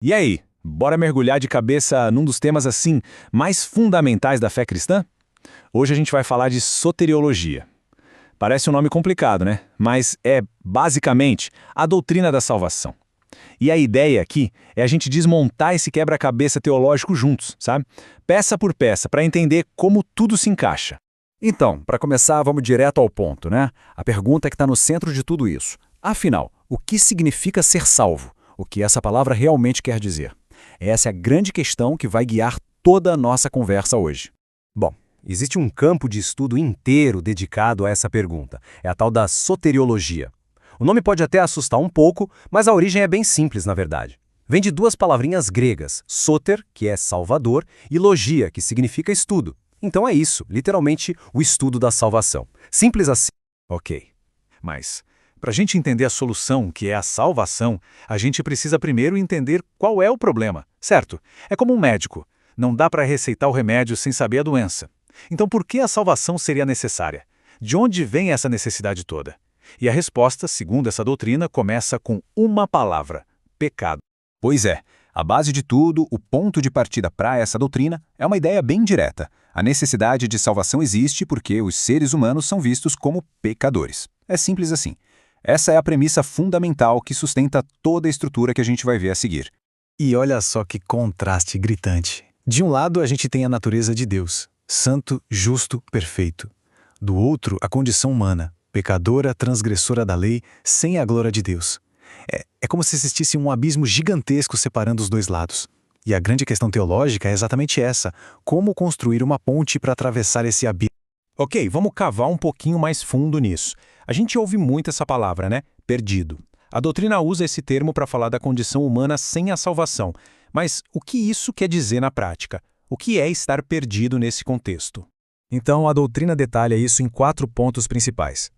E aí, bora mergulhar de cabeça num dos temas assim mais fundamentais da fé cristã? Hoje a gente vai falar de soteriologia. Parece um nome complicado, né? Mas é, basicamente, a doutrina da salvação. E a ideia aqui é a gente desmontar esse quebra-cabeça teológico juntos, sabe? Peça por peça, para entender como tudo se encaixa. Então, para começar, vamos direto ao ponto, né? A pergunta que está no centro de tudo isso. Afinal, o que significa ser salvo? O que essa palavra realmente quer dizer? Essa é a grande questão que vai guiar toda a nossa conversa hoje. Bom, existe um campo de estudo inteiro dedicado a essa pergunta. É a tal da soteriologia. O nome pode até assustar um pouco, mas a origem é bem simples, na verdade. Vem de duas palavrinhas gregas, soter, que é salvador, e logia, que significa estudo. Então é isso, literalmente, o estudo da salvação. Simples assim. Ok, mas para a gente entender a solução, que é a salvação, a gente precisa primeiro entender qual é o problema, certo? É como um médico. Não dá para receitar o remédio sem saber a doença. Então por que a salvação seria necessária? De onde vem essa necessidade toda? E a resposta, segundo essa doutrina, começa com uma palavra: pecado. Pois é, a base de tudo, o ponto de partida para essa doutrina, é uma ideia bem direta. A necessidade de salvação existe porque os seres humanos são vistos como pecadores. É simples assim. Essa é a premissa fundamental que sustenta toda a estrutura que a gente vai ver a seguir. E olha só que contraste gritante. De um lado, a gente tem a natureza de Deus, santo, justo, perfeito. Do outro, a condição humana, pecadora, transgressora da lei, sem a glória de Deus. É como se existisse um abismo gigantesco separando os dois lados. E a grande questão teológica é exatamente essa: como construir uma ponte para atravessar esse abismo? Ok, vamos cavar um pouquinho mais fundo nisso. A gente ouve muito essa palavra, né? Perdido. A doutrina usa esse termo para falar da condição humana sem a salvação. Mas o que isso quer dizer na prática? O que é estar perdido nesse contexto? Então, a doutrina detalha isso em 4 pontos principais.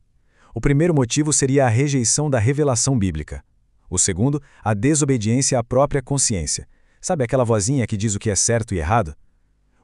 O primeiro motivo seria a rejeição da revelação bíblica. O segundo, a desobediência à própria consciência. Sabe aquela vozinha que diz o que é certo e errado?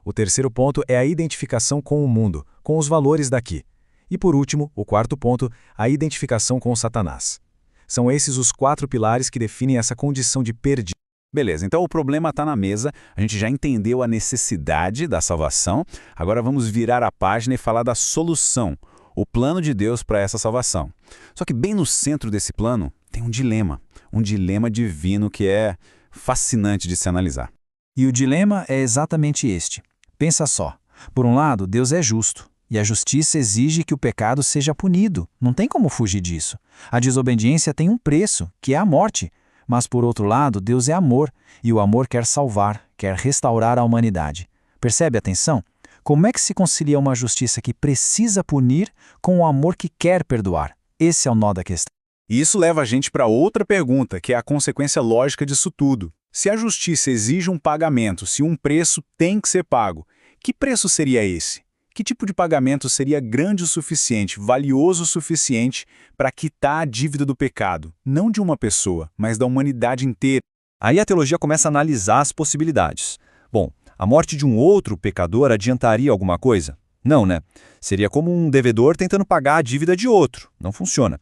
O terceiro ponto é a identificação com o mundo, com os valores daqui. E por último, o quarto ponto, a identificação com Satanás. São esses os 4 pilares que definem essa condição de perdido. Beleza, então o problema está na mesa, a gente já entendeu a necessidade da salvação, agora vamos virar a página e falar da solução, o plano de Deus para essa salvação. Só que bem no centro desse plano tem um dilema divino que é fascinante de se analisar. E o dilema é exatamente este. Pensa só, por um lado, Deus é justo, e a justiça exige que o pecado seja punido, não tem como fugir disso. A desobediência tem um preço, que é a morte. Mas, por outro lado, Deus é amor, e o amor quer salvar, quer restaurar a humanidade. Percebe a tensão? Como é que se concilia uma justiça que precisa punir com o amor que quer perdoar? Esse é o nó da questão. E isso leva a gente para outra pergunta, que é a consequência lógica disso tudo. Se a justiça exige um pagamento, se um preço tem que ser pago, que preço seria esse? Que tipo de pagamento seria grande o suficiente, valioso o suficiente para quitar a dívida do pecado, não de uma pessoa, mas da humanidade inteira? Aí a teologia começa a analisar as possibilidades. Bom, a morte de um outro pecador adiantaria alguma coisa? Não, né? Seria como um devedor tentando pagar a dívida de outro. Não funciona.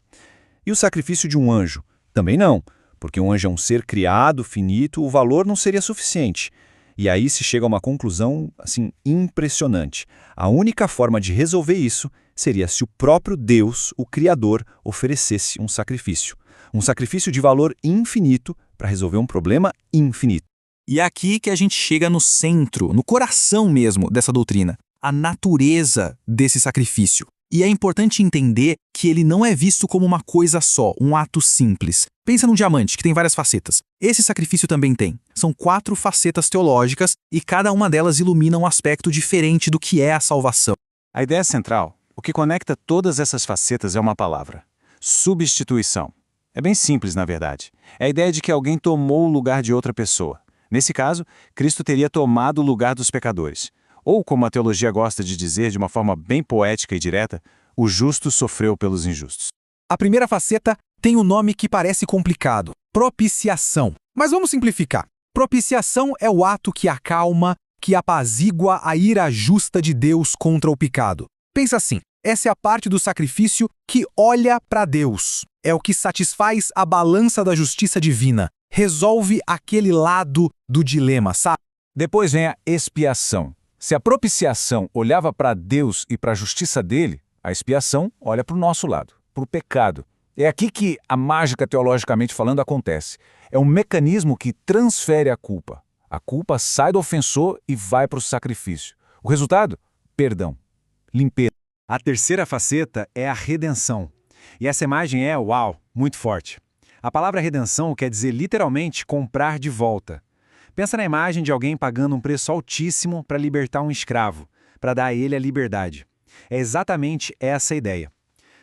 E o sacrifício de um anjo? Também não, porque um anjo é um ser criado, finito, o valor não seria suficiente. E aí se chega a uma conclusão, assim, impressionante. A única forma de resolver isso seria se o próprio Deus, o Criador, oferecesse um sacrifício. Um sacrifício de valor infinito para resolver um problema infinito. E é aqui que a gente chega no centro, no coração mesmo dessa doutrina, a natureza desse sacrifício. E é importante entender que ele não é visto como uma coisa só, um ato simples. Pensa num diamante, que tem várias facetas. Esse sacrifício também tem. São 4 facetas teológicas e cada uma delas ilumina um aspecto diferente do que é a salvação. A ideia central, o que conecta todas essas facetas é uma palavra: substituição. É bem simples, na verdade. É a ideia de que alguém tomou o lugar de outra pessoa. Nesse caso, Cristo teria tomado o lugar dos pecadores. Ou, como a teologia gosta de dizer de uma forma bem poética e direta, o justo sofreu pelos injustos. A primeira faceta tem um nome que parece complicado: propiciação. Mas vamos simplificar. Propiciação é o ato que acalma, que apazigua a ira justa de Deus contra o pecado. Pensa assim, essa é a parte do sacrifício que olha para Deus. É o que satisfaz a balança da justiça divina. Resolve aquele lado do dilema, sabe? Depois vem a expiação. Se a propiciação olhava para Deus e para a justiça dele, a expiação olha para o nosso lado, para o pecado. É aqui que a mágica, teologicamente falando, acontece. É um mecanismo que transfere a culpa. A culpa sai do ofensor e vai para o sacrifício. O resultado? Perdão. Limpeza. A terceira faceta é a redenção. E essa imagem é, uau, muito forte. A palavra redenção quer dizer literalmente comprar de volta. Pensa na imagem de alguém pagando um preço altíssimo para libertar um escravo, para dar a ele a liberdade. É exatamente essa a ideia.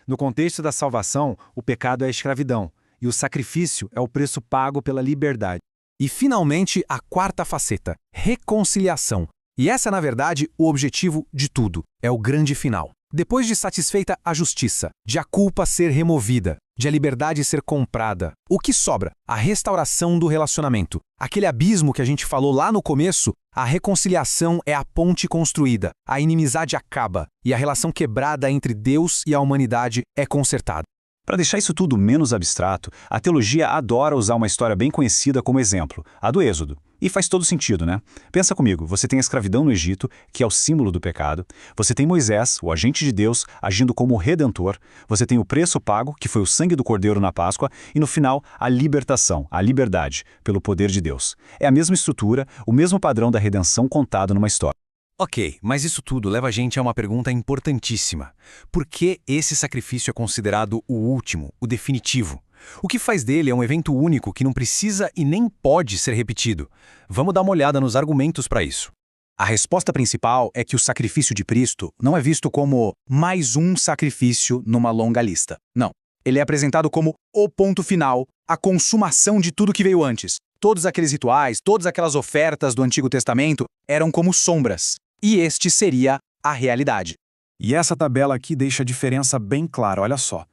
No contexto da salvação, o pecado é a escravidão, e o sacrifício é o preço pago pela liberdade. E, finalmente, a quarta faceta, reconciliação. E essa é, na verdade, o objetivo de tudo. É o grande final. Depois de satisfeita a justiça, de a culpa ser removida, de a liberdade ser comprada, o que sobra? A restauração do relacionamento. Aquele abismo que a gente falou lá no começo, a reconciliação é a ponte construída, a inimizade acaba e a relação quebrada entre Deus e a humanidade é consertada. Para deixar isso tudo menos abstrato, a teologia adora usar uma história bem conhecida como exemplo, a do Êxodo. E faz todo sentido, né? Pensa comigo, você tem a escravidão no Egito, que é o símbolo do pecado. Você tem Moisés, o agente de Deus, agindo como redentor. Você tem o preço pago, que foi o sangue do cordeiro na Páscoa. E no final, a libertação, a liberdade, pelo poder de Deus. É a mesma estrutura, o mesmo padrão da redenção contado numa história. Ok, mas isso tudo leva a gente a uma pergunta importantíssima. Por que esse sacrifício é considerado o último, o definitivo? O que faz dele é um evento único que não precisa e nem pode ser repetido? Vamos dar uma olhada nos argumentos para isso. A resposta principal é que o sacrifício de Cristo não é visto como mais um sacrifício numa longa lista. Não. Ele é apresentado como o ponto final, a consumação de tudo que veio antes. Todos aqueles rituais, todas aquelas ofertas do Antigo Testamento eram como sombras. E este seria a realidade. E essa tabela aqui deixa a diferença bem clara, olha só.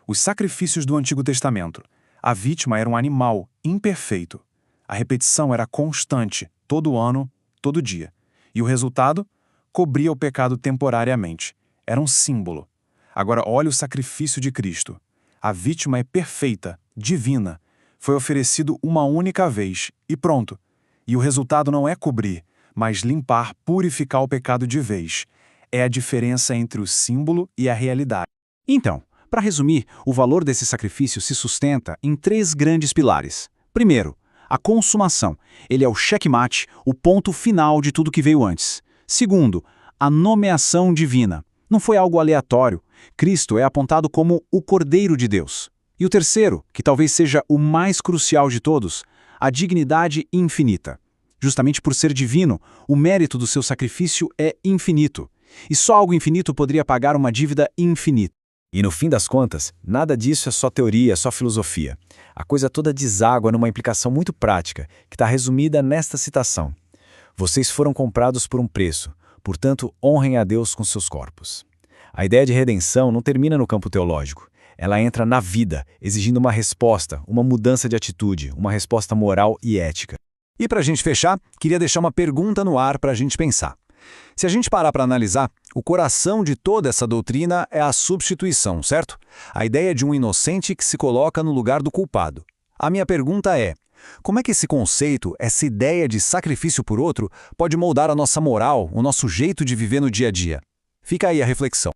Os sacrifícios do Antigo Testamento. A vítima era um animal imperfeito. A repetição era constante, todo ano, todo dia. E o resultado? Cobria o pecado temporariamente. Era um símbolo. Agora olha o sacrifício de Cristo. A vítima é perfeita, divina. Foi oferecido uma única vez e pronto. E o resultado não é cobrir, mas limpar, purificar o pecado de vez. É a diferença entre o símbolo e a realidade. Então, para resumir, o valor desse sacrifício se sustenta em 3 grandes pilares. Primeiro, a consumação. Ele é o checkmate, o ponto final de tudo que veio antes. Segundo, a nomeação divina. Não foi algo aleatório. Cristo é apontado como o Cordeiro de Deus. E o terceiro, que talvez seja o mais crucial de todos, a dignidade infinita. Justamente por ser divino, o mérito do seu sacrifício é infinito. E só algo infinito poderia pagar uma dívida infinita. E no fim das contas, nada disso é só teoria, é só filosofia. A coisa toda deságua numa implicação muito prática, que está resumida nesta citação. Vocês foram comprados por um preço, portanto, honrem a Deus com seus corpos. A ideia de redenção não termina no campo teológico. Ela entra na vida, exigindo uma resposta, uma mudança de atitude, uma resposta moral e ética. E para a gente fechar, queria deixar uma pergunta no ar para a gente pensar. Se a gente parar para analisar, o coração de toda essa doutrina é a substituição, certo? A ideia de um inocente que se coloca no lugar do culpado. A minha pergunta é, como é que esse conceito, essa ideia de sacrifício por outro, pode moldar a nossa moral, o nosso jeito de viver no dia a dia? Fica aí a reflexão.